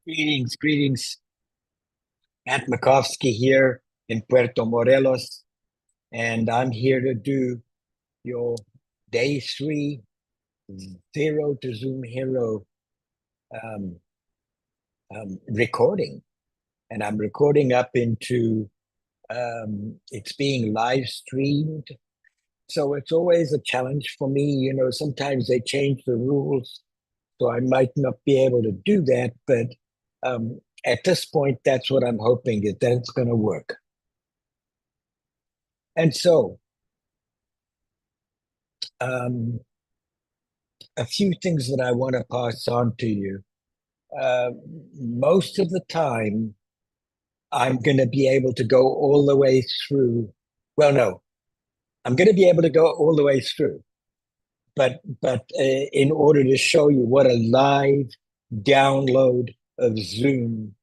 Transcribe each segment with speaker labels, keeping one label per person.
Speaker 1: Greetings, greetings. Matt Makovsky here in Puerto Morelos, and I'm here to do your day three Zero to Zoom Hero um, recording. And I'm recording up into it's being live streamed. So it's always a challenge for me. Sometimes they change the rules, so I might not be able to do that. But at this point, that's what I'm hoping is that it's going to work. And so, um, a few things that I want to pass on to you. Uh, Most of the time, I'm going to be able to go all the way through. Well, no, I'm going to be able to go all the way through, but in order to show you what a live download of Zoom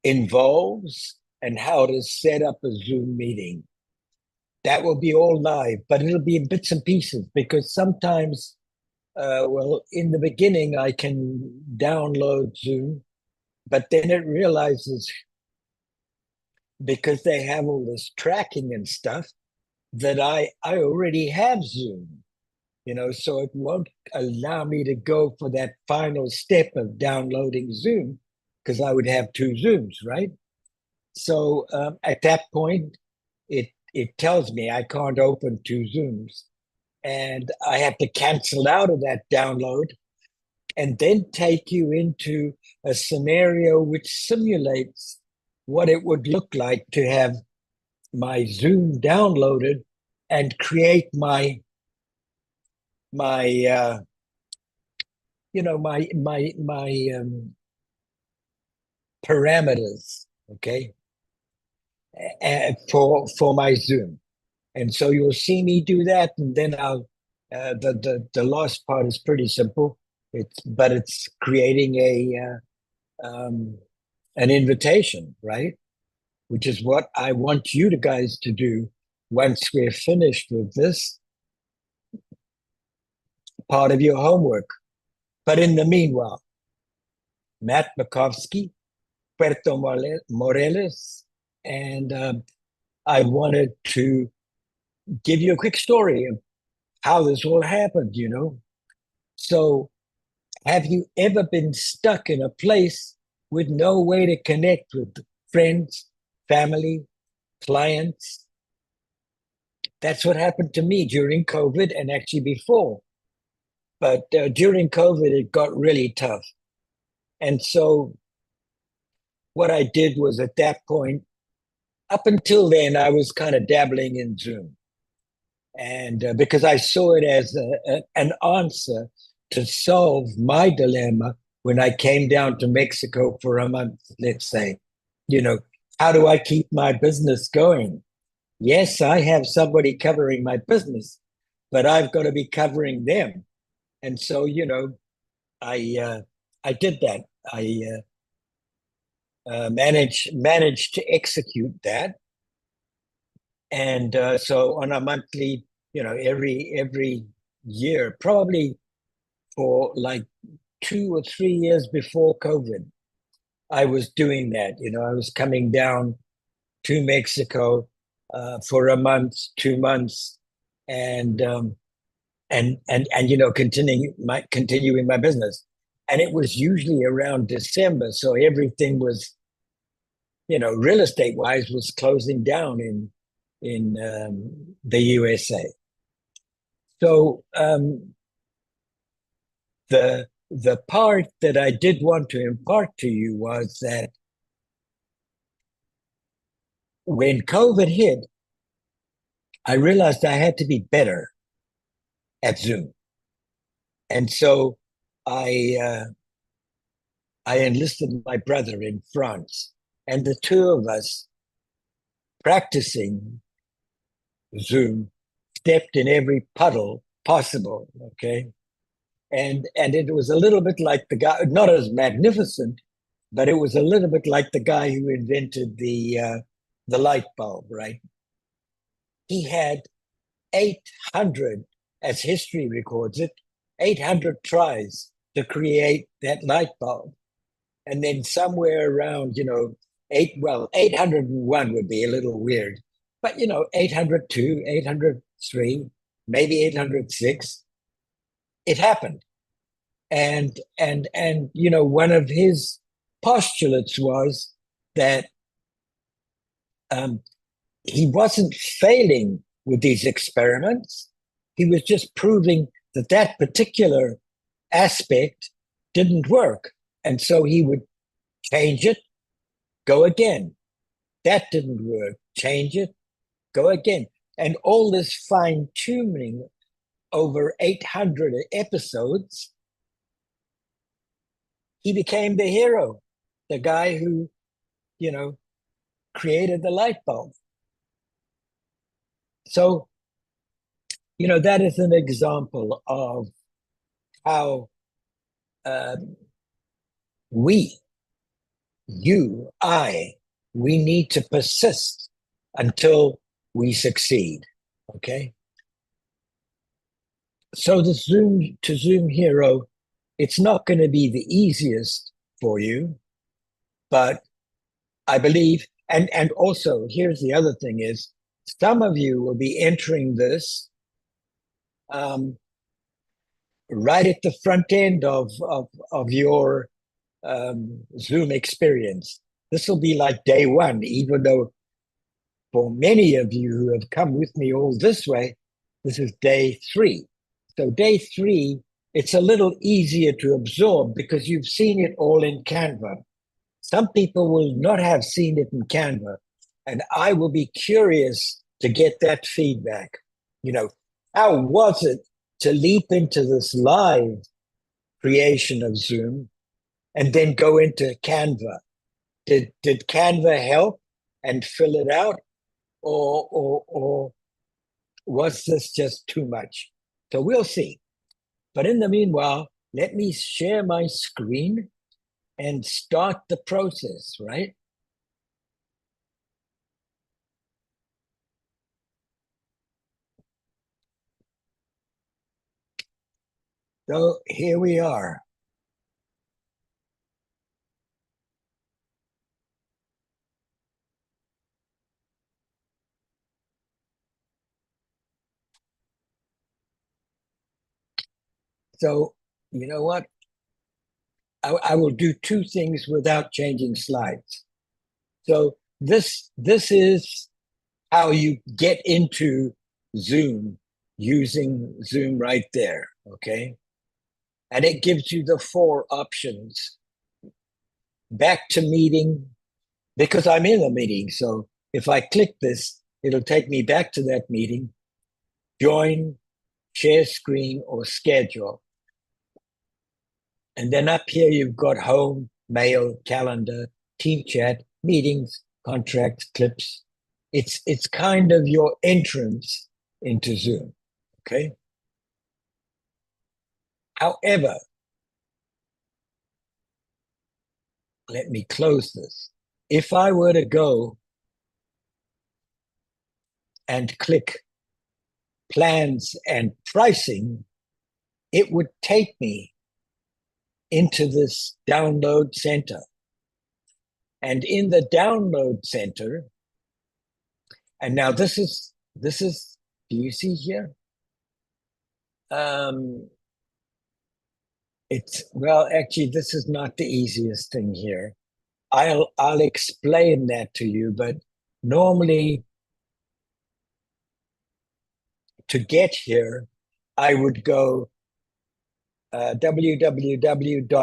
Speaker 1: involves and how to set up a Zoom meeting, that will be all live, but it'll be in bits and pieces because sometimes well, in the beginning, I can download Zoom, but then it realizes because they have all this tracking and stuff that I already have Zoom, so it won't allow me to go for that final step of downloading Zoom because I would have two Zooms, right? So at that point, it tells me I can't open two Zooms, and I have to cancel out of that download and then take you into a scenario which simulates what it would look like to have my Zoom downloaded and create my my parameters, okay, for my Zoom. And so you'll see me do that, and then I'll the last part is pretty simple. It's creating an invitation, right? Which is what I want you to guys to do once we're finished with this part of your homework. But in the meanwhile, Matt Makovsky, Puerto Morelos, and I wanted to give you a quick story of how this all happened. So, have you ever been stuck in a place with no way to connect with friends, family, clients? That's what happened to me during COVID and actually before. But during COVID, it got really tough. And so what I did was at that point, up until then, I was kind of dabbling in Zoom. And because I saw it as an answer to solve my dilemma when I came down to Mexico for a month, let's say, you know, how do I keep my business going? Yes, I have somebody covering my business, but I've got to be covering them. And so, I I did that. I managed to execute that, and so on a monthly, every year, probably for like 2 or 3 years before COVID, I was doing that. I was coming down to Mexico for a month, 2 months, and continuing my business. And it was usually around December, so everything was, real estate wise, was closing down in the USA. So the part that I did want to impart to you was that when COVID hit, I realized I had to be better at Zoom, and so I uh, I enlisted my brother in France, and the two of us practicing Zoom stepped in every puddle possible. Okay, and it was a little bit like the guy, not as magnificent, but it was a little bit like the guy who invented the light bulb. Right? He had 800, as history records it, 800 tries to create that light bulb. And then somewhere around, 801 would be a little weird, but 802, 803, maybe 806, it happened. And one of his postulates was that um, he wasn't failing with these experiments. He was just proving that that particular aspect didn't work. And so he would change it, go again. That didn't work. Change it, go again. And all this fine tuning over 800 episodes, he became the hero, the guy who, you know, created the light bulb. So, that is an example of how we, you, we need to persist until we succeed. Okay. So the Zoom Hero, it's not going to be the easiest for you, but I believe, and also here's the other thing is, some of you will be entering this um, right at the front end of your Zoom experience. This will be like day one, even though for many of you who have come with me all this way, this is day three. So day three, it's a little easier to absorb because you've seen it all in Canva. Some people will not have seen it in Canva, and I will be curious to get that feedback. How was it to leap into this live creation of Zoom and then go into Canva? Did Canva help and fill it out, or was this just too much? So we'll see. But in the meanwhile, let me share my screen and start the process, right? So here we are. So you know what? I will do two things without changing slides. So this is how you get into Zoom using Zoom right there, okay? And it gives you the four options. Back to meeting, because I'm in a meeting. So if I click this, it'll take me back to that meeting, join, share screen, or schedule. And then up here, you've got home, mail, calendar, team chat, meetings, contracts, clips. It's kind of your entrance into Zoom. Okay. However, let me close this. If I were to go and click plans and pricing, it would take me into this download center. And in the download center, and now this is, do you see here? Well, actually, this is not the easiest thing here. I'll explain that to you, but normally to get here, I would go www.zoom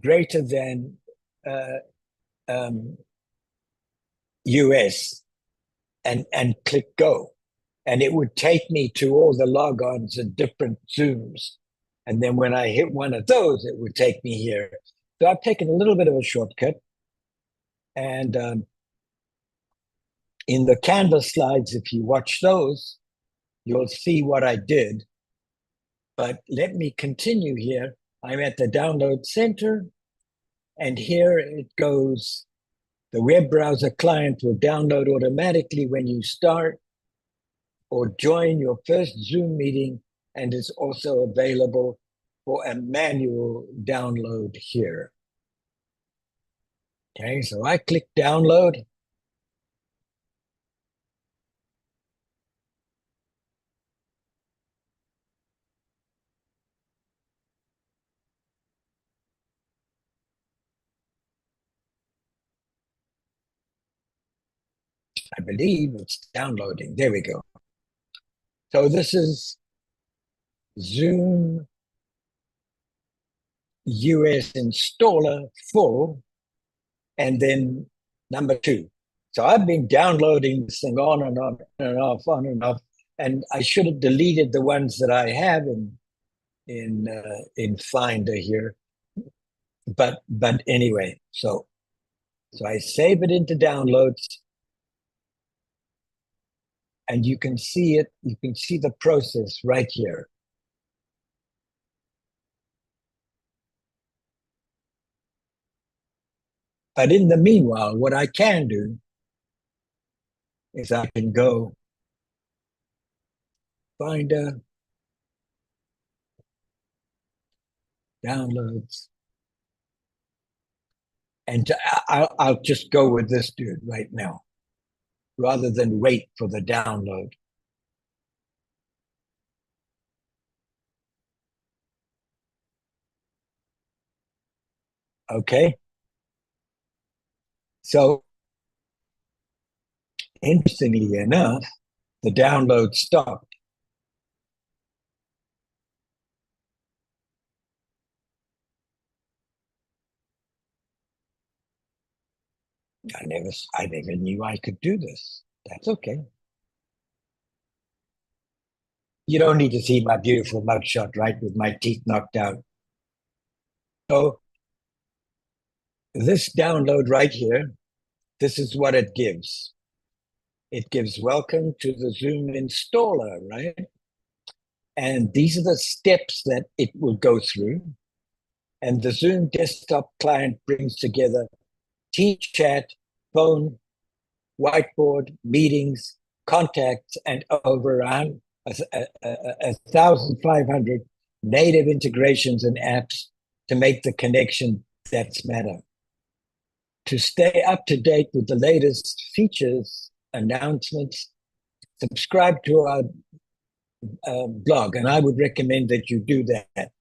Speaker 1: greater than US and click go. And it would take me to all the logons and different Zooms. And then when I hit one of those, it would take me here. So I've taken a little bit of a shortcut. And in the Canvas slides, if you watch those, you'll see what I did. But let me continue here. I'm at the download center. And here it goes. The web browser client will download automatically when you start or join your first Zoom meeting, and is also available for a manual download here. Okay, so I click download. I believe it's downloading. There we go. So this is Zoom US installer full, and then number 2. So I've been downloading this thing on and on and off, and I should have deleted the ones that I have in Finder here. But anyway, so I save it into downloads, and you can see it. You can see the process right here. But in the meanwhile, what I can do is I can go Finder, downloads, and I'll just go with this dude right now rather than wait for the download. Okay. So interestingly enough, the download stopped. I never knew I could do this. That's okay. You don't need to see my beautiful mugshot, right, with my teeth knocked out. So this download right here, this is what it gives. It gives welcome to the Zoom installer, right? And these are the steps that it will go through. And the Zoom desktop client brings together team chat, phone, whiteboard, meetings, contacts, and over 1,500 native integrations and apps to make the connection that's matter. To stay up to date with the latest features, announcements, subscribe to our blog. And I would recommend that you do that.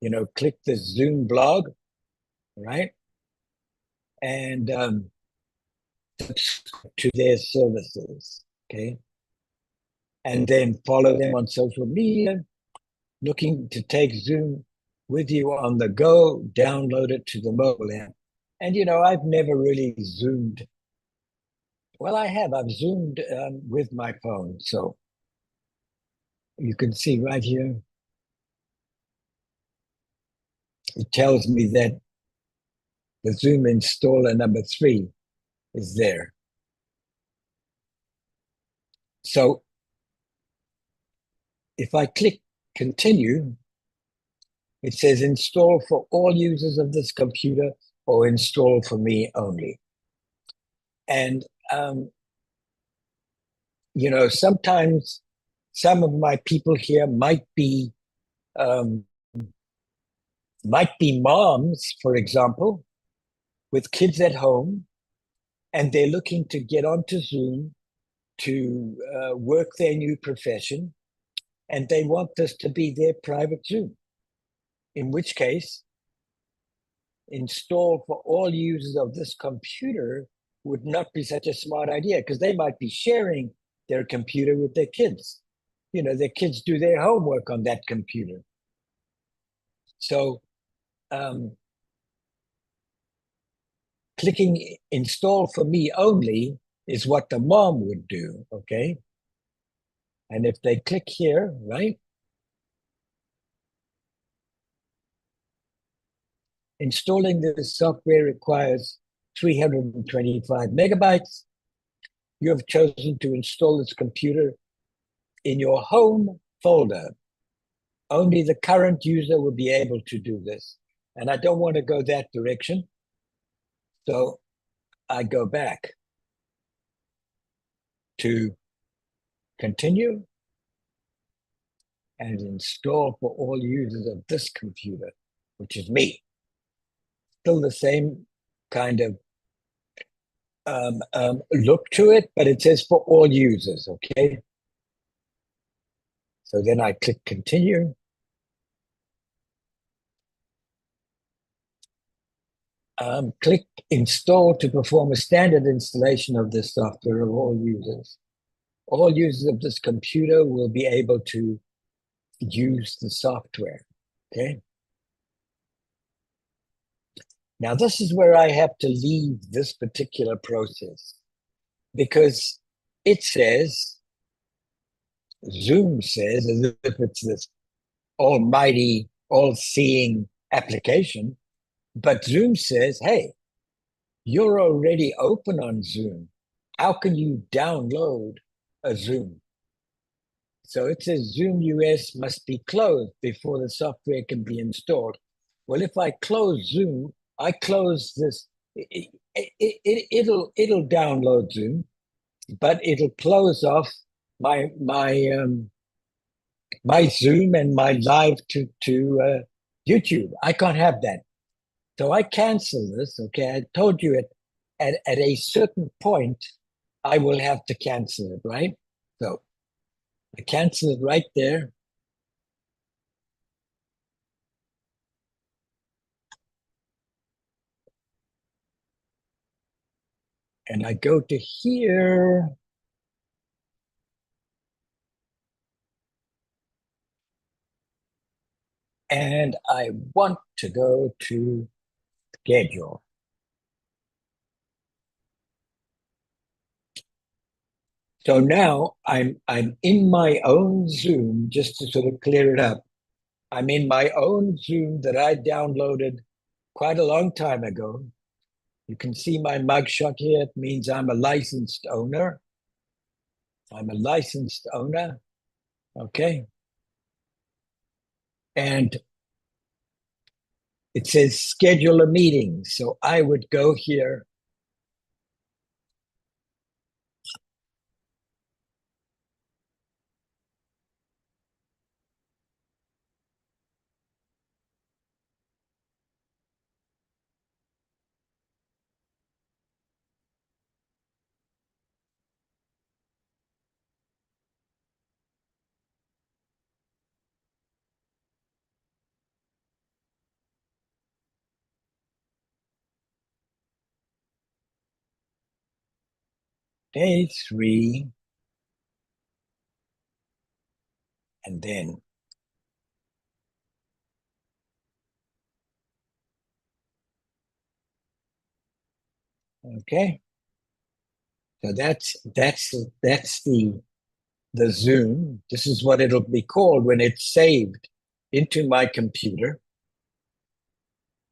Speaker 1: You know, click the Zoom blog, right? And to their services, okay? And then follow them on social media, looking to take Zoom with you on the go, download it to the mobile app. And, you know, I've never really Zoomed. Well, I have. I've Zoomed with my phone. So you can see right here, it tells me that the Zoom installer number 3 is there. So if I click continue, it says install for all users of this computer or install for me only. And, you know, sometimes some of my people here um, might be moms, for example, with kids at home, and they're looking to get onto Zoom to work their new profession, and they want this to be their private Zoom. In which case, install for all users of this computer would not be such a smart idea because they might be sharing their computer with their kids. You know, their kids do their homework on that computer. So clicking install for me only is what the mom would do, okay? And if they click here, right? Installing this software requires 325 megabytes. You have chosen to install this computer in your home folder. Only the current user will be able to do this. And I don't want to go that direction. So I go back to continue. and install for all users of this computer, which is me. Still the same kind of look to it, but it says for all users, okay? So then I click continue. Click install to perform a standard installation of this software of all users. All users of this computer will be able to use the software, okay? Now, this is where I have to leave this particular process because it says, Zoom says, as if it's this almighty, all-seeing application, but Zoom says, hey, you're already open on Zoom. How can you download a Zoom? So it says Zoom US must be closed before the software can be installed. Well, if I close Zoom, I close this. It'll download Zoom, but it'll close off my Zoom and my live to YouTube. I can't have that. So I cancel this. Okay, I told you at a certain point, I will have to cancel it, right? So I cancel it right there. And I go to here. And I want to go to schedule. So now I'm in my own Zoom, just to sort of clear it up. I'm in my own Zoom that I downloaded quite a long time ago. You can see my mugshot here. It means I'm a licensed owner. I'm a licensed owner. Okay. And it says schedule a meeting. So I would go here. Day 3. And then okay. So that's the Zoom. This is what it'll be called when it's saved into my computer.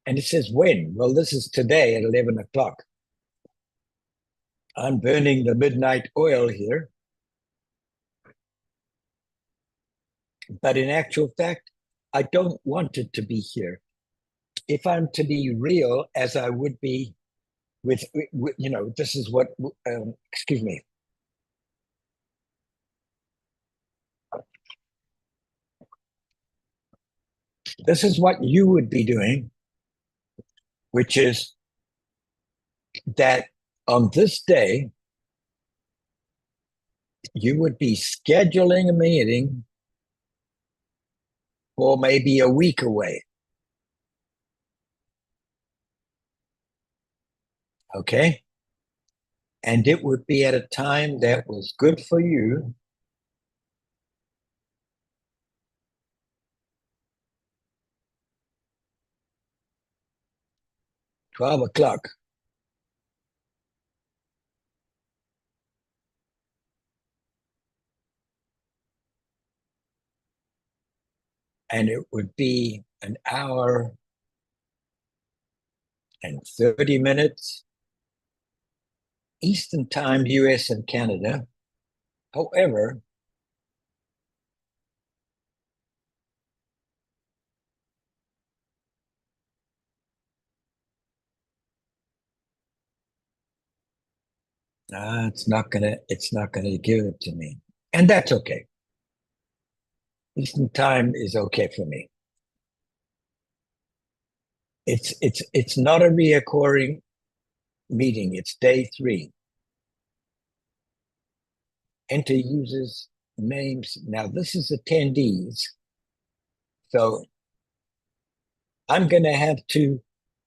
Speaker 1: And it says when? Well, this is today at 11 o'clock. I'm burning the midnight oil here. But in actual fact, I don't want it to be here. If I'm to be real, as I would be with this is what, excuse me. This is what you would be doing, which is that on this day, you would be scheduling a meeting for maybe a week away. Okay. And it would be at a time that was good for you. $12. And it would be an hour and 30 minutes Eastern Time, US and Canada. However, it's not gonna give it to me. And that's okay. Eastern time is okay for me. It's not a reoccurring meeting. It's day 3. Enter users names. Now this is attendees, so I'm going to have to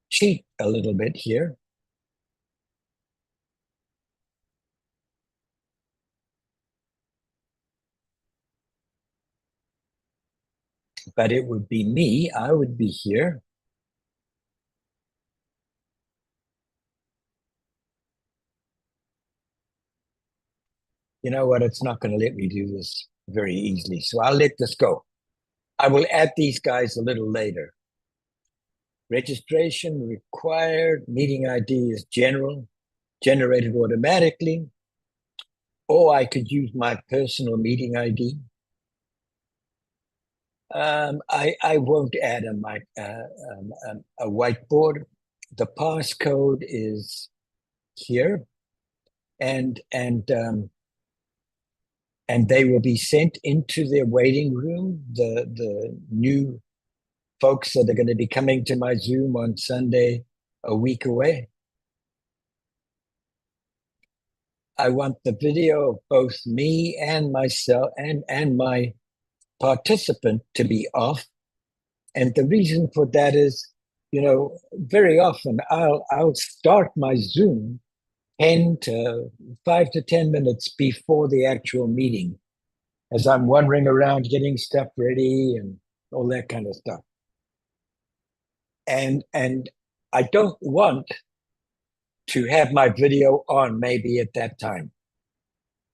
Speaker 1: cheat a little bit here. But it would be me. I would be here. You know what? It's not going to let me do this very easily. So I'll let this go. I will add these guys a little later. Registration required. Meeting ID is general, generated automatically. Or I could use my personal meeting ID. I won't add a whiteboard. The passcode is here, and they will be sent into their waiting room. The new folks that are going to be coming to my Zoom on Sunday, a week away. I want the video of both me and myself and my participant to be off. And the reason for that is, very often I'll start my Zoom 5 to 10 minutes before the actual meeting, as I'm wandering around getting stuff ready and all that kind of stuff. And I don't want to have my video on maybe at that time.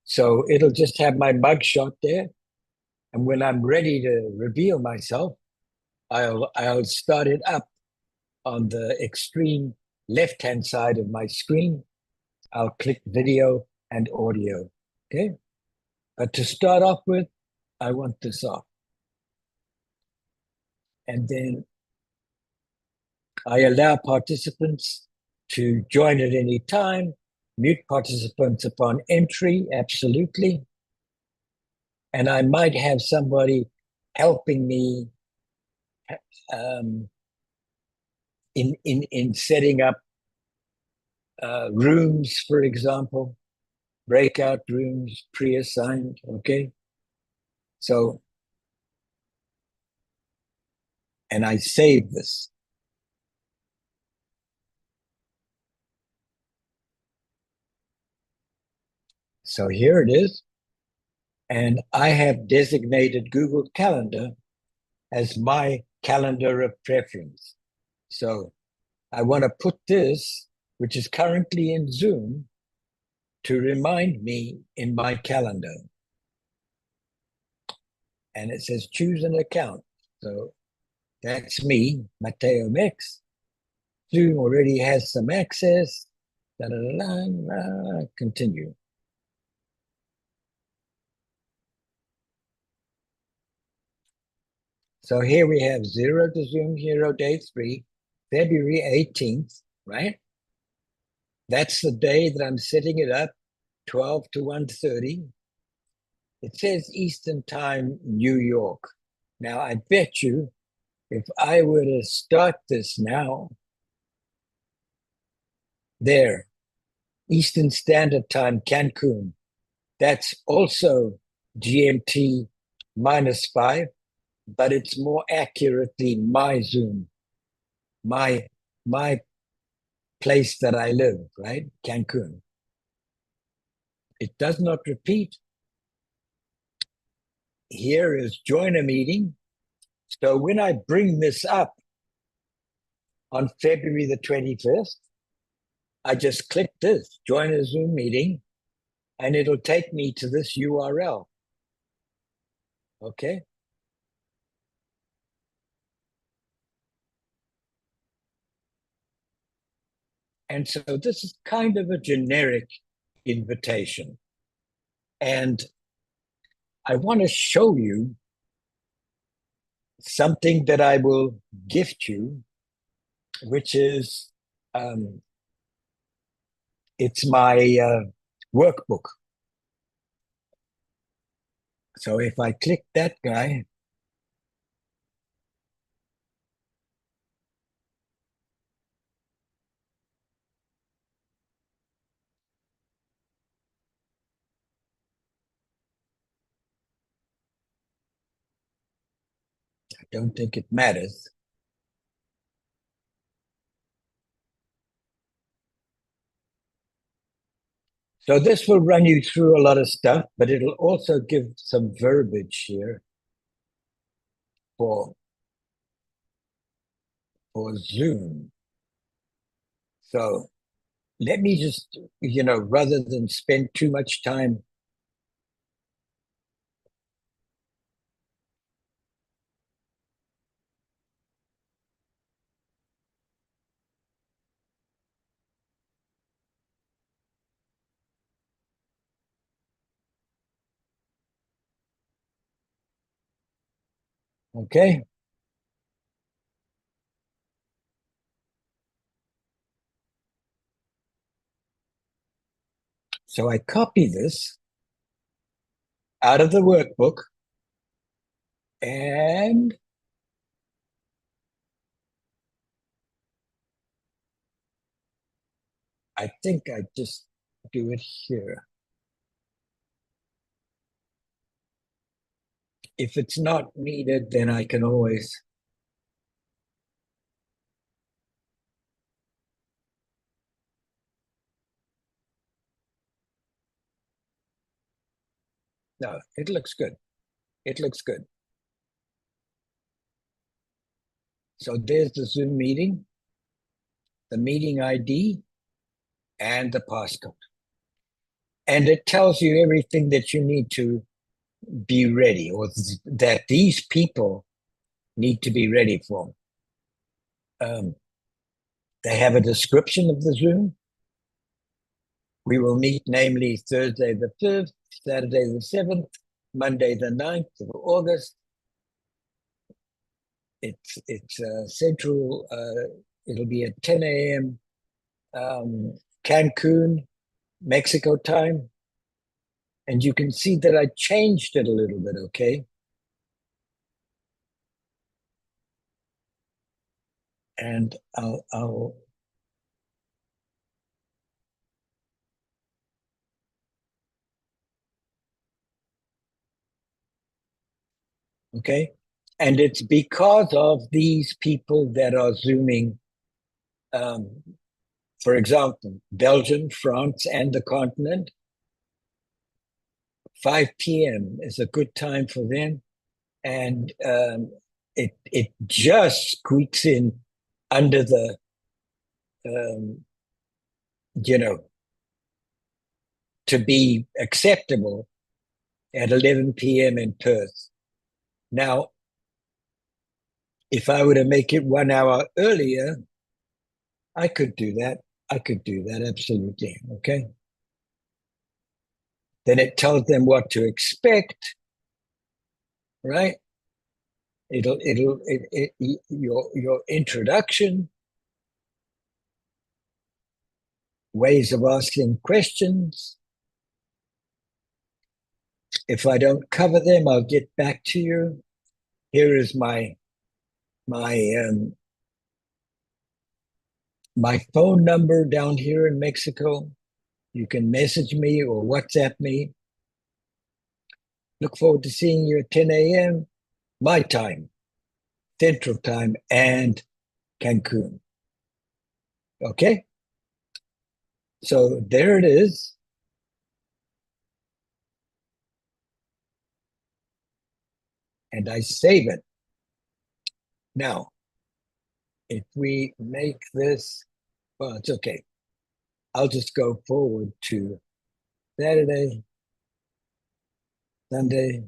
Speaker 1: So it'll just have my mugshot there. And when I'm ready to reveal myself, I'll start it up on the extreme left-hand side of my screen. I'll click video and audio. Okay. But to start off with, I want this off. And then I allow participants to join at any time. Mute participants upon entry, absolutely. And I might have somebody helping me in setting up rooms, for example, breakout rooms, pre-assigned, okay? So, and I save this. So here it is. And I have designated Google Calendar as my calendar of preference. So I want to put this, which is currently in Zoom, to remind me in my calendar. And it says choose an account. So that's me, Matteo Mix. Zoom already has some access. Continue. So here we have 0 to Zoom, 0 day 3, February 18th, right? That's the day that I'm setting it up, 12 to 1:30. It says Eastern Time, New York. Now, I bet you if I were to start this now, there, Eastern Standard Time, Cancun, that's also GMT -5, but it's more accurately my Zoom, my place that I live, right? Cancun. It does not repeat. Here is join a meeting. So when I bring this up on February the 25th, I just click this, join a Zoom meeting, and it'll take me to this URL. Okay. And so this is kind of a generic invitation. And I want to show you something that I will gift you, which is it's my workbook. So if I click that guy, don't think it matters. So this will run you through a lot of stuff, but it'll also give some verbiage here for Zoom. So let me just, rather than spend too much time. Okay. So I copy this out of the workbook and I think I just do it here. If it's not needed, then I can always. No, it looks good. It looks good. So there's the Zoom meeting, the meeting ID, and the passcode. And it tells you everything that you need to be ready, or that these people need to be ready for. They have a description of the Zoom. We will meet, namely, Thursday the 5th, Saturday the 7th, Monday the 9th of August. It's central. It'll be at 10 a.m. Cancun, Mexico time. And you can see that I changed it a little bit, okay? And I'll okay. And it's because of these people that are Zooming. Um, for example, Belgium, France, and the continent. 5 p.m. is a good time for them. And it just squeaks in under the, um, you know, to be acceptable at 11 p.m. in Perth. Now, if I were to make it 1 hour earlier, I could do that. I could do that, absolutely. Okay. Then it tells them what to expect, right? Your introduction, ways of asking questions. If I don't cover them, I'll get back to you. Here is my my phone number down here in Mexico. You can message me or WhatsApp me. Look forward to seeing you at 10 a.m. my time, Central Time, and Cancun. Okay? So there it is. And I save it. Now, if we make this, well, it's okay. I'll just go forward to Saturday, Sunday.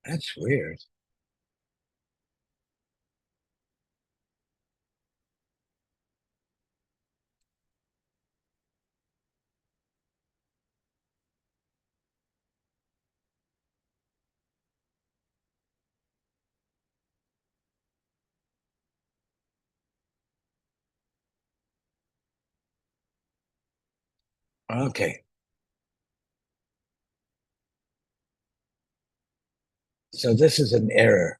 Speaker 1: That's weird. Okay. So this is an error.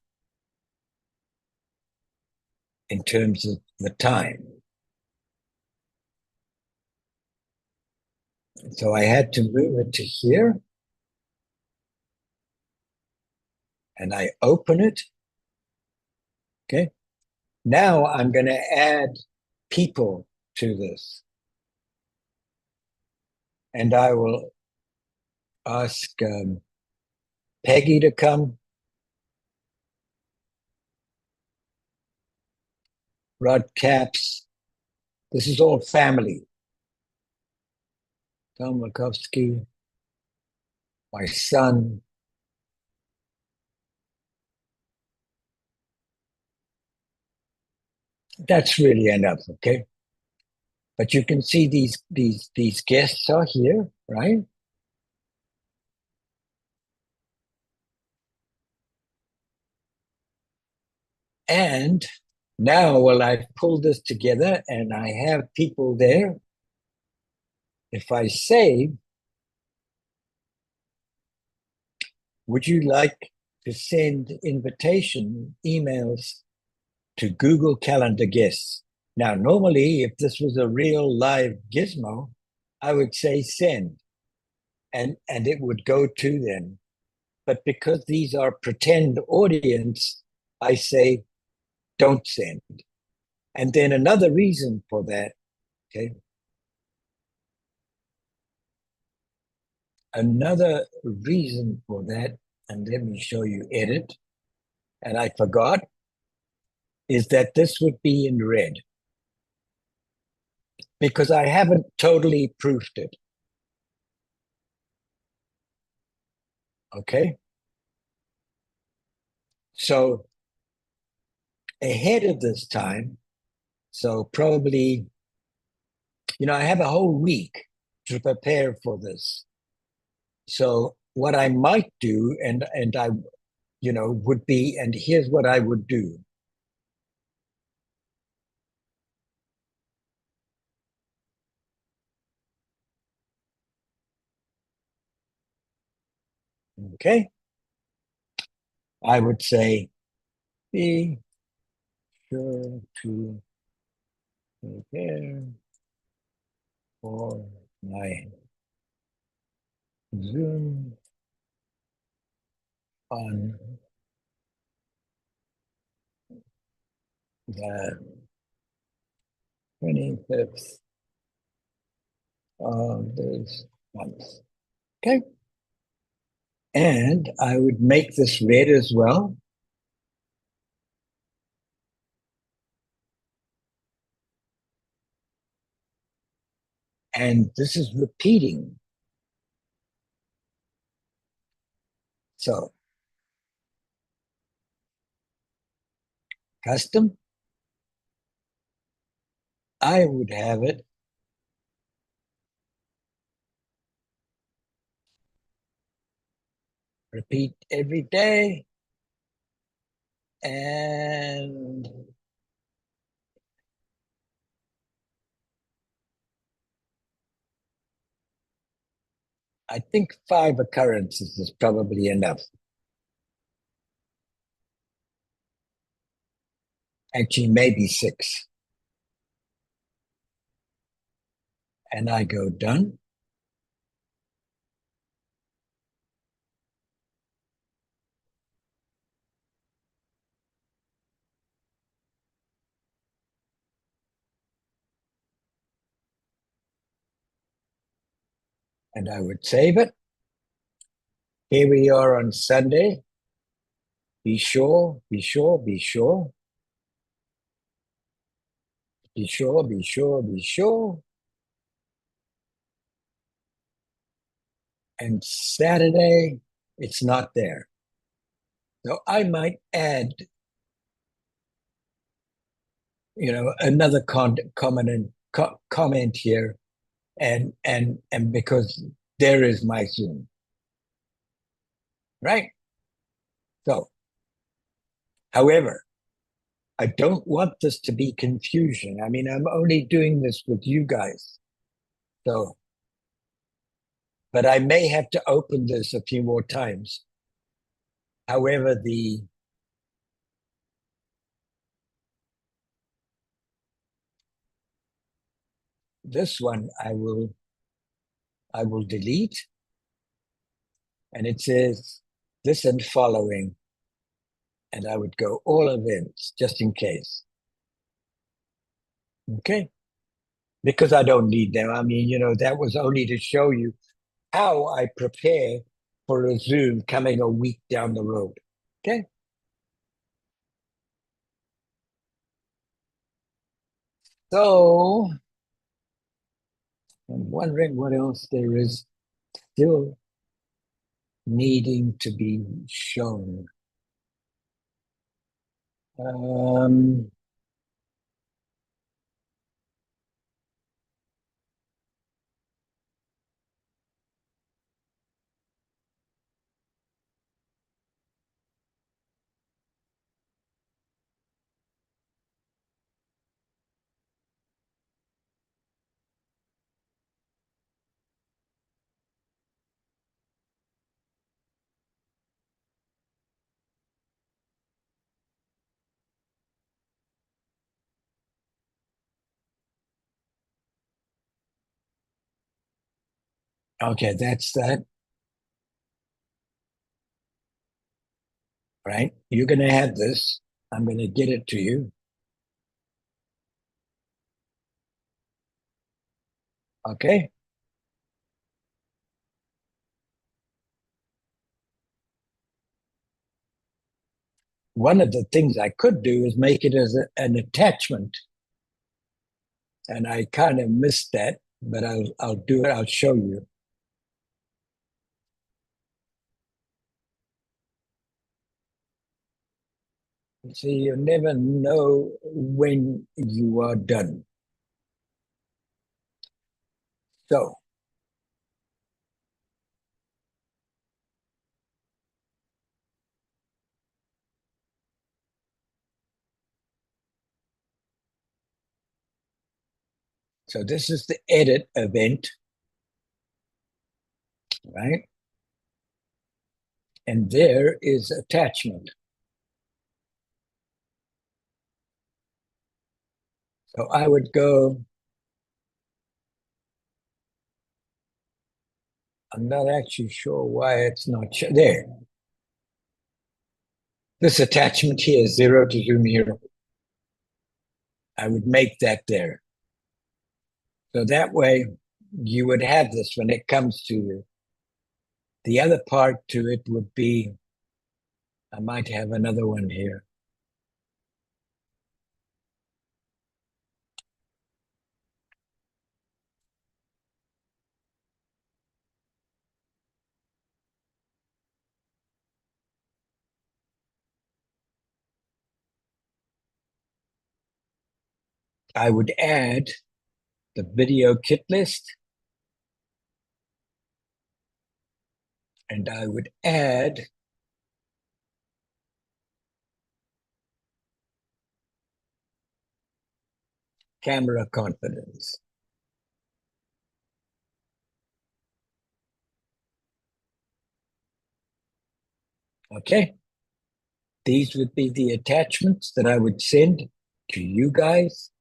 Speaker 1: in terms of the time. So I had to move it to here, and I open it. Okay. Now I'm going to add people to this. And I will ask Peggy to come, Rod Caps. This is all family. Tom Makovsky, my son. That's really enough, okay? But you can see these guests are here, right? And now, well, I've pulled this together and I have people there. If I say, would you like to send invitation emails to Google Calendar guests? Now, normally, if this was a real live gizmo, I would say send, and it would go to them. But because these are pretend audience, I say don't send. And then another reason for that, okay, another reason for that, and let me show you edit, and I forgot, is that this would be in red because I haven't totally proofed it. Okay. So ahead of this time, so probably, I have a whole week to prepare for this. So what I might do, and I, would be, and here's what I would do. Okay. I would say, be sure to prepare for my Zoom on the 25th of this month. Okay. And I would make this red as well. And this is repeating. So custom, I would have it repeat every day. And I think 5 occurrences is probably enough. Actually, maybe 6. And I go done. And I would save it. Here we are on Sunday. Be sure, be sure, be sure. Be sure, be sure, be sure. And Saturday, it's not there. So I might add, another comment here, and because there is my Zoom, right? So, however, I don't want this to be confusion. I mean, I'm only doing this with you guys. So, but I may have to open this a few more times. However, this one I will delete, and it says this and following, and I would go all events just in case. Okay, because I don't need them. I mean, that was only to show you how I prepare for a Zoom coming a week down the road. Okay. So I'm wondering what else there is still needing to be shown. Um, okay, that's that, right? You're going to have this. I'm going to get it to you. Okay. One of the things I could do is make it as an attachment. And I kind of missed that, but I'll do it. I'll show you. See, you never know when you are done. So So this is the edit event, right? And there is attachment. So I would go, I'm not actually sure why it's not there. This attachment here is 0 to Zoom Hero. I would make that there. So that way you would have this when it comes to you. The other part to it would be, I might have another one here. I would add the video kit list, and I would add camera confidence. Okay. These would be the attachments that I would send to you guys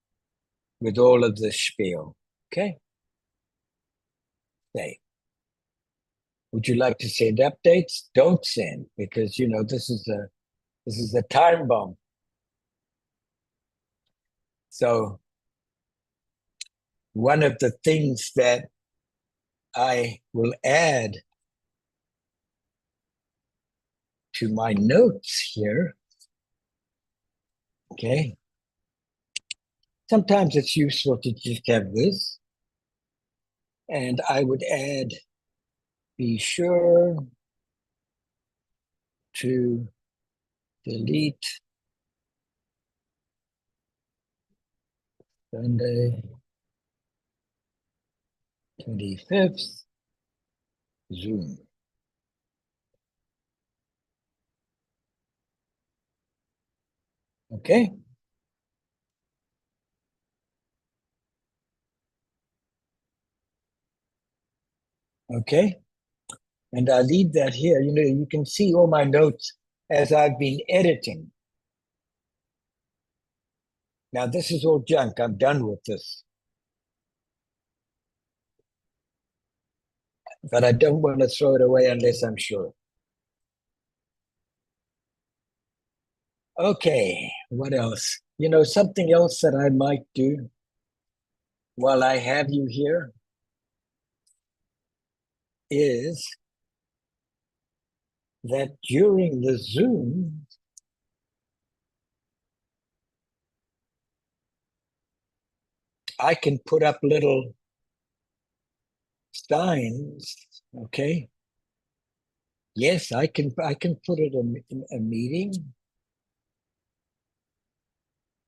Speaker 1: with all of the spiel. Okay. Say, would you like to send updates? Don't send, because this is a time bomb. So one of the things that I will add to my notes here, okay, sometimes it's useful to just have this, and I would add, be sure to delete Sunday 25th Zoom. Okay. Okay. And I leave that here. You can see all my notes as I've been editing. Now, this is all junk. I'm done with this. but I don't want to throw it away unless I'm sure. Okay, what else? Something else that I might do while I have you here is that during the Zoom, I can put up little signs. Okay. Yes, I can put it in a meeting.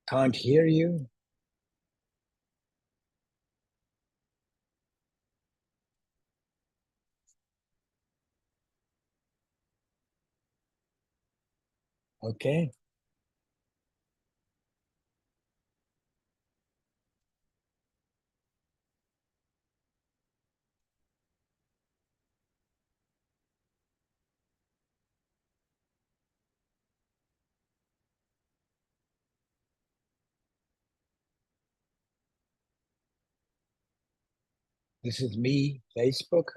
Speaker 1: Can't hear you. Okay. This is me, Facebook.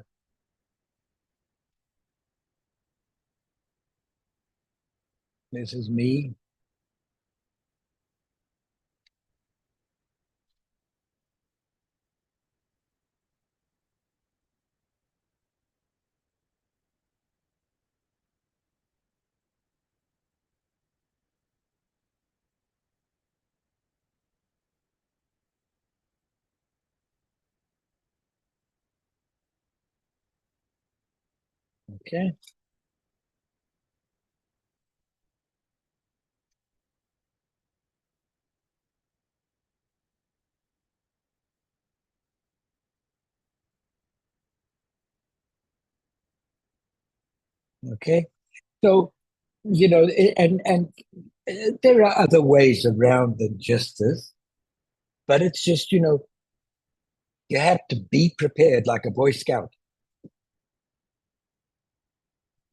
Speaker 1: This is me. Okay. Okay. So, and there are other ways around than just this, but it's just, you have to be prepared like a Boy Scout.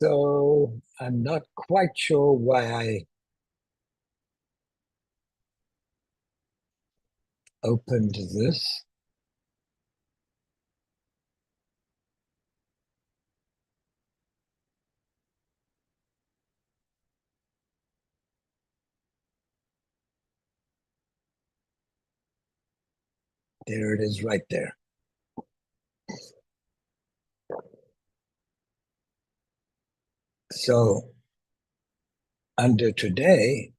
Speaker 1: So I'm not quite sure why I opened this. There it is right there. So under today,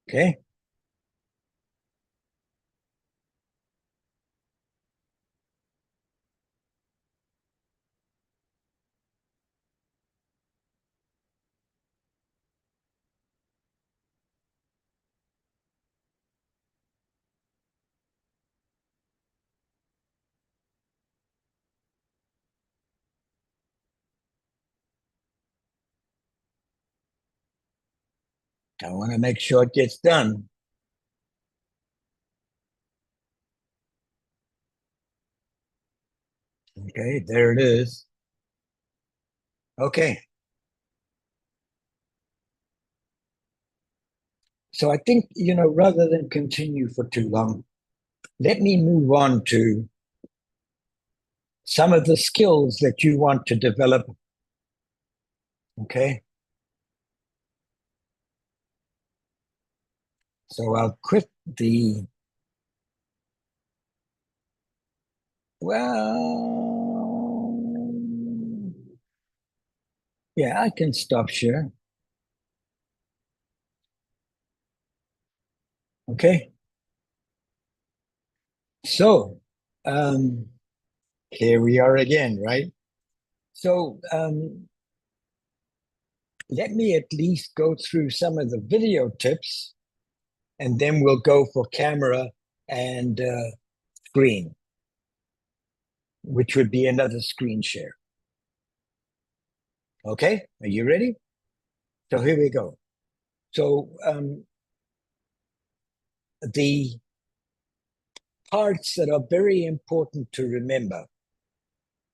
Speaker 1: okay, I want to make sure it gets done. Okay, there it is. Okay. So I think, rather than continue for too long, let me move on to some of the skills that you want to develop. Okay. So I'll quit the, well, yeah, I can stop share. Okay. So um, here we are again, right? So let me at least go through some of the video tips and then we'll go for camera and screen, which would be another screen share. Okay, are you ready? So here we go. So the parts that are very important to remember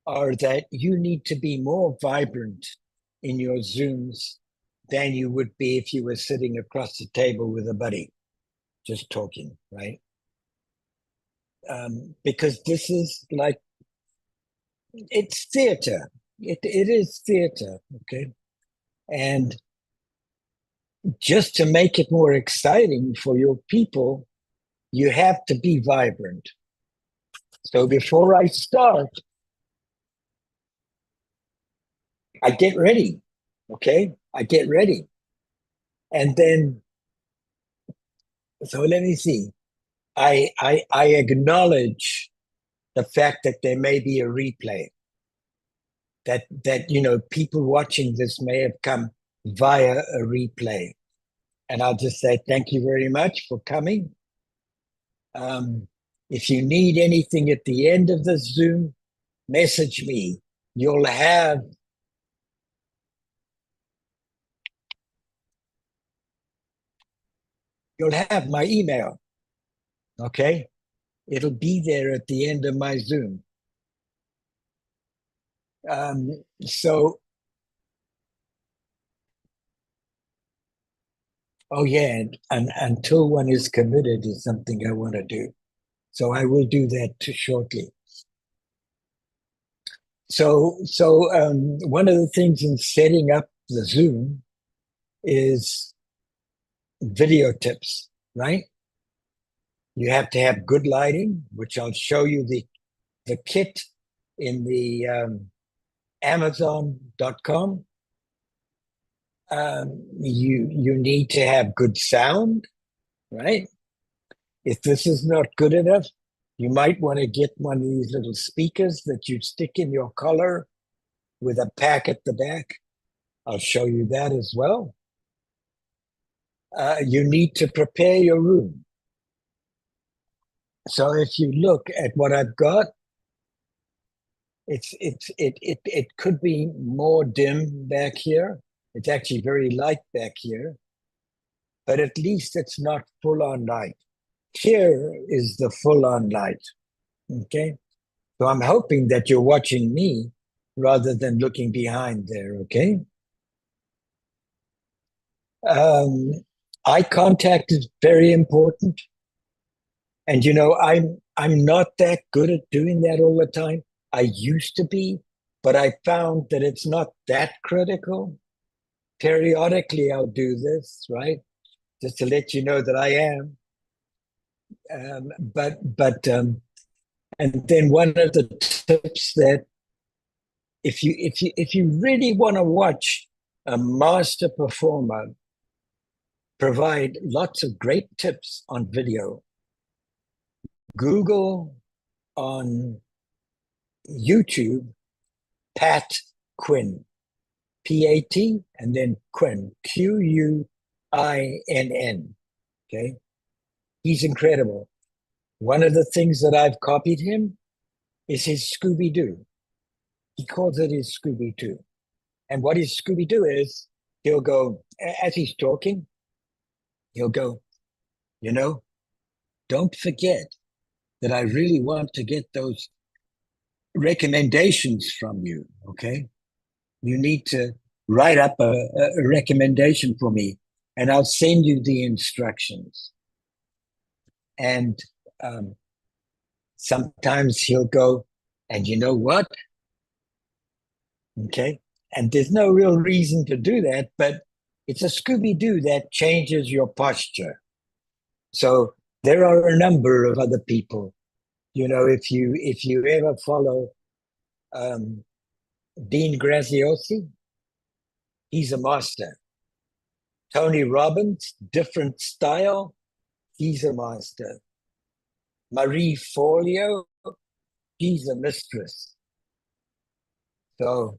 Speaker 1: are that you need to be more vibrant in your Zooms than you would be if you were sitting across the table with a buddy, just talking, right? Because this is like, it's theater. It is theater, okay? And just to make it more exciting for your people, you have to be vibrant. So before I start, I get ready, okay? I get ready. And then, so let me see. I acknowledge the fact that there may be a replay, that people watching this may have come via a replay. And I'll just say thank you very much for coming. If you need anything at the end of the Zoom, message me. You'll have my email. Okay, it'll be there at the end of my Zoom. So, oh yeah, and until one is committed is something I want to do. So I will do that too shortly. So one of the things in setting up the Zoom is video tips, right? You have to have good lighting, which I'll show you the kit in the Amazon.com. You need to have good sound, right? If this is not good enough, you might want to get one of these little speakers that you stick in your collar with a pack at the back. I'll show you that as well. You need to prepare your room. So if you look at what I've got, it could be more dim back here. It's actually very light back here, but at least it's not full on light. Here is the full on light. Okay. So I'm hoping that you're watching me rather than looking behind there. Okay. Um, eye contact is very important. And I'm not that good at doing that all the time. I used to be, but I found that it's not that critical. Periodically, I'll do this, right? Just to let you know that I am. And then one of the tips that if you really want to watch a master performer provide lots of great tips on video, Google on YouTube Pat Quinn, P-A-T, and then Quinn, Quinn. Okay, he's incredible. One of the things that I've copied him is his Scooby Doo. He calls it his Scooby Doo. And what his Scooby Doo is, he'll go, as he's talking, he'll go, don't forget that I really want to get those recommendations from you. Okay. You need to write up a recommendation for me, and I'll send you the instructions. And sometimes he'll go, and you know what? Okay. And there's no real reason to do that, but it's a Scooby Doo that changes your posture. So there are a number of other people. If you ever follow Dean Graziosi, he's a master. Tony Robbins, different style, he's a master. Marie Forleo, she's a mistress. So,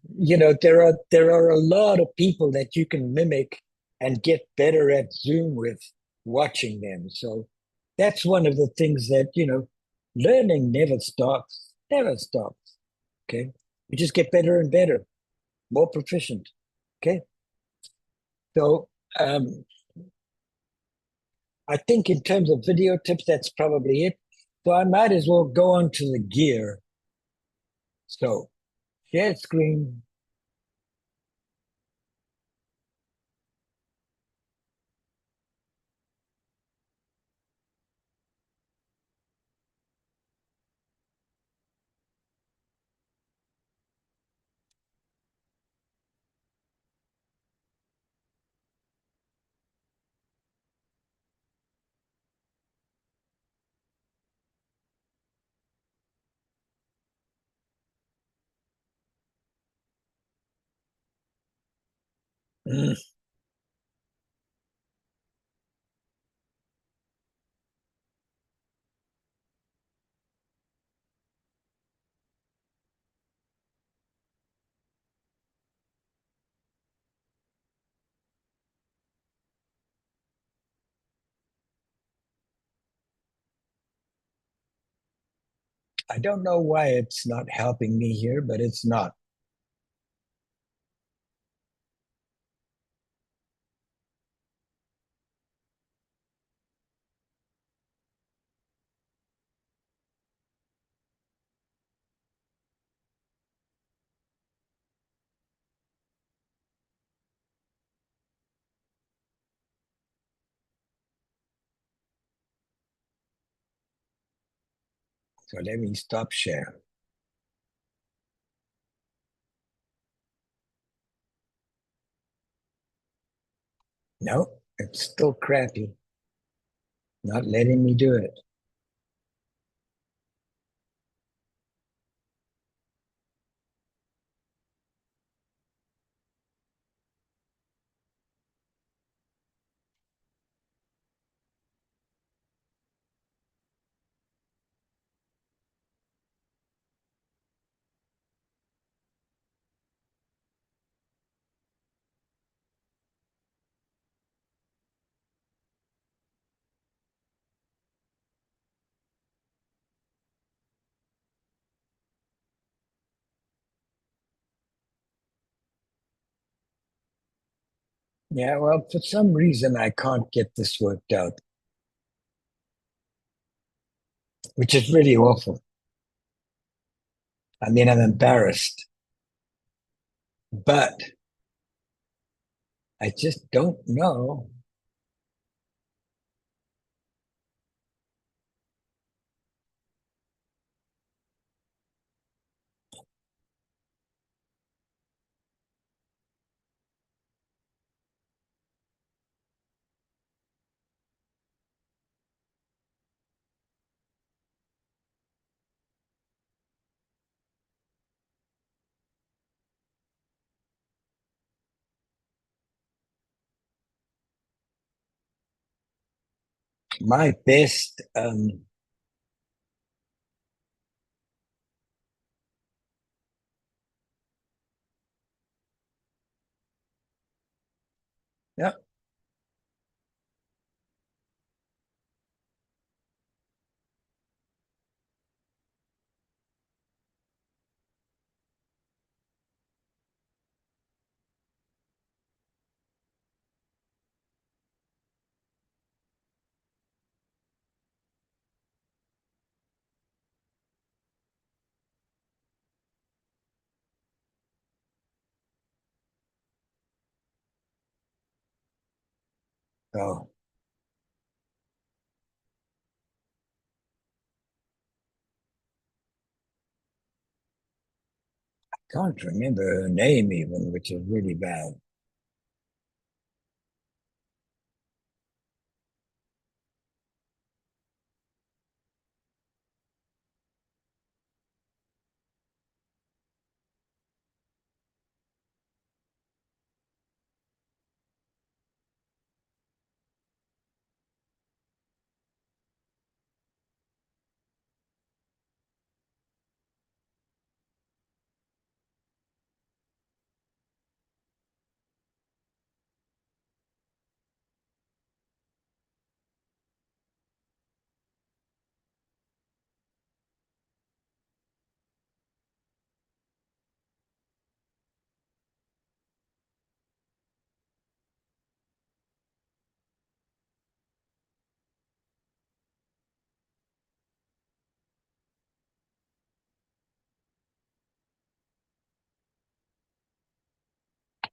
Speaker 1: there are a lot of people that you can mimic and get better at Zoom with watching them. So that's one of the things that, learning never stops, never stops. Okay. You just get better and better, more proficient. Okay. So um, I think in terms of video tips, that's probably it. So I might as well go on to the gear. So share screen. Mm, I don't know why it's not helping me here, but it's not. So let me stop share. No, it's still crappy. Not letting me do it. Yeah, well, for some reason, I can't get this worked out, which is really awful. I mean, I'm embarrassed, but I just don't know. My best, yeah, oh, can't remember her name even, which is really bad.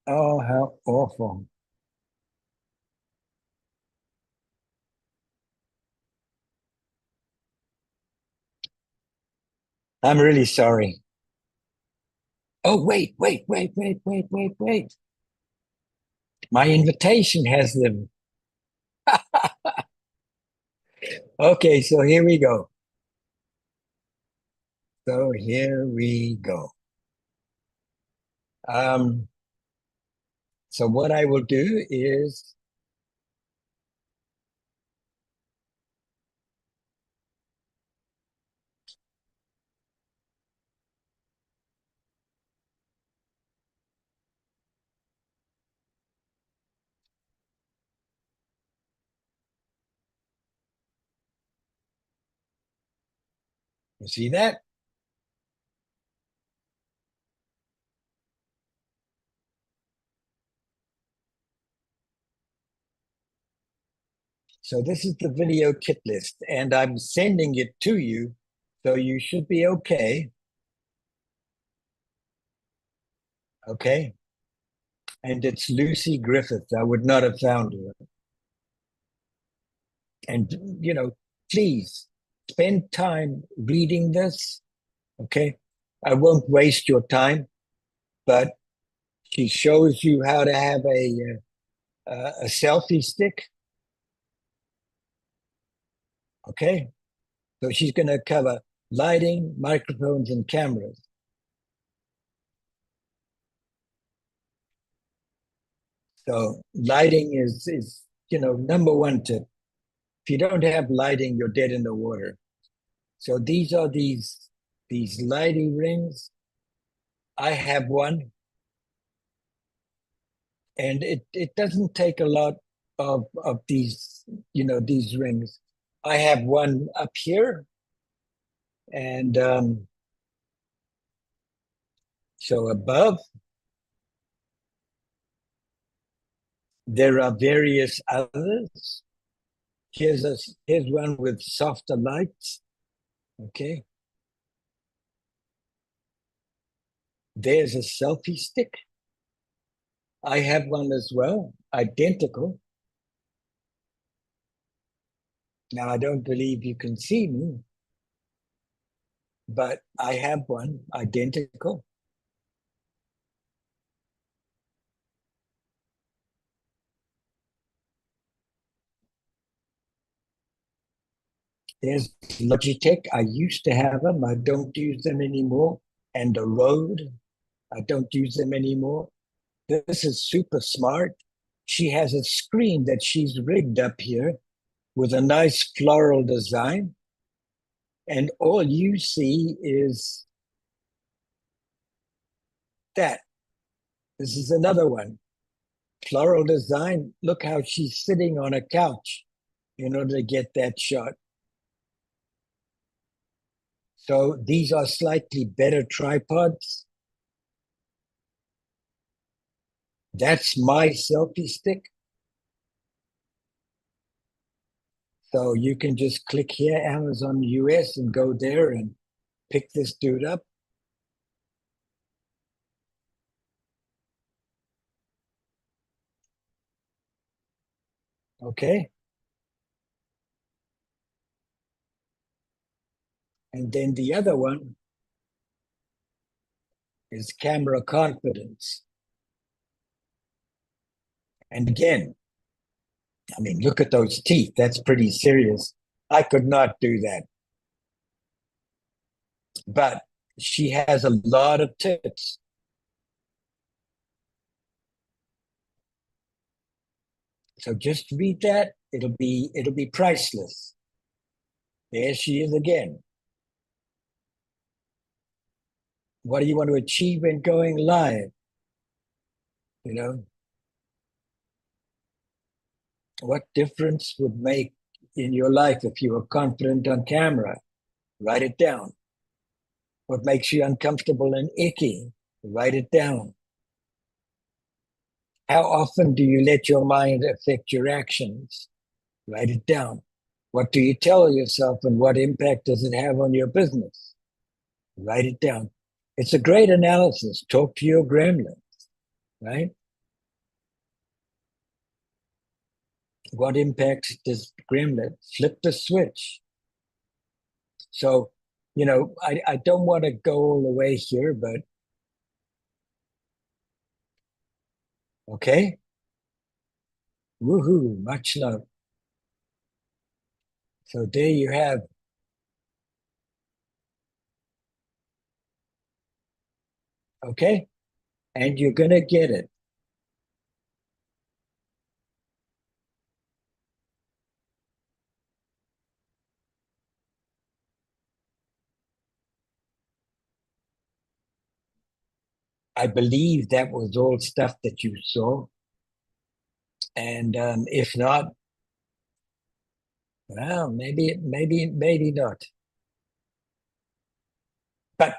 Speaker 1: Oh, how awful. I'm really sorry. Oh, wait. My invitation has them. Okay, so here we go. So here we go. Um, so what I will do is, you see that? So this is the video kit list, and I'm sending it to you, so you should be okay. Okay. And it's Lucy Griffith. I would not have found her. And, please spend time reading this. Okay. I won't waste your time, but she shows you how to have a selfie stick. Okay. So she's going to cover lighting, microphones, and cameras. So lighting is number one tip. If you don't have lighting, you're dead in the water. So these are these lighting rings. I have one, and it doesn't take a lot of these rings. I have one up here, and so above there are various others. Here's one with softer lights. Okay, there's a selfie stick. I have one as well, identical. Now I don't believe you can see me, but I have one identical. There's Logitech. I used to have them. I don't use them anymore. And the Rode. I don't use them anymore. This is super smart. She has a screen that she's rigged up here with a nice floral design. And all you see is that. This is another one. Floral design. Look how she's sitting on a couch in order to get that shot. So these are slightly better tripods. That's my selfie stick. So you can just click here, Amazon US, and go there and pick this dude up. Okay. And then the other one is camera confidence. And again, I mean, look at those teeth. That's pretty serious. I could not do that. But she has a lot of tips. So just read that. It'll be priceless. There she is again. What do you want to achieve in going live? You know, what difference would make in your life if you were confident on camera? Write it down. What makes you uncomfortable and icky? Write it down. How often do you let your mind affect your actions? Write it down. What do you tell yourself and what impact does it have on your business? Write it down. It's a great analysis. Talk to your gremlin, right? what impact does Gremlin flip the switch? So, I don't want to go all the way here, but okay. Woohoo, much love. So there you have, okay, and you're going to get it. I believe that was all stuff that you saw. And if not, well, maybe not. But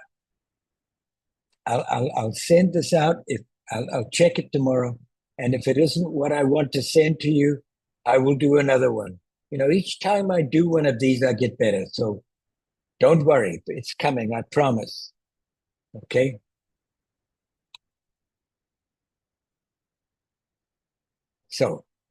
Speaker 1: I'll send this out. If I'll check it tomorrow, and if it isn't what I want to send to you, I will do another one. Each time I do one of these, I get better. So don't worry, it's coming. I promise. Okay. So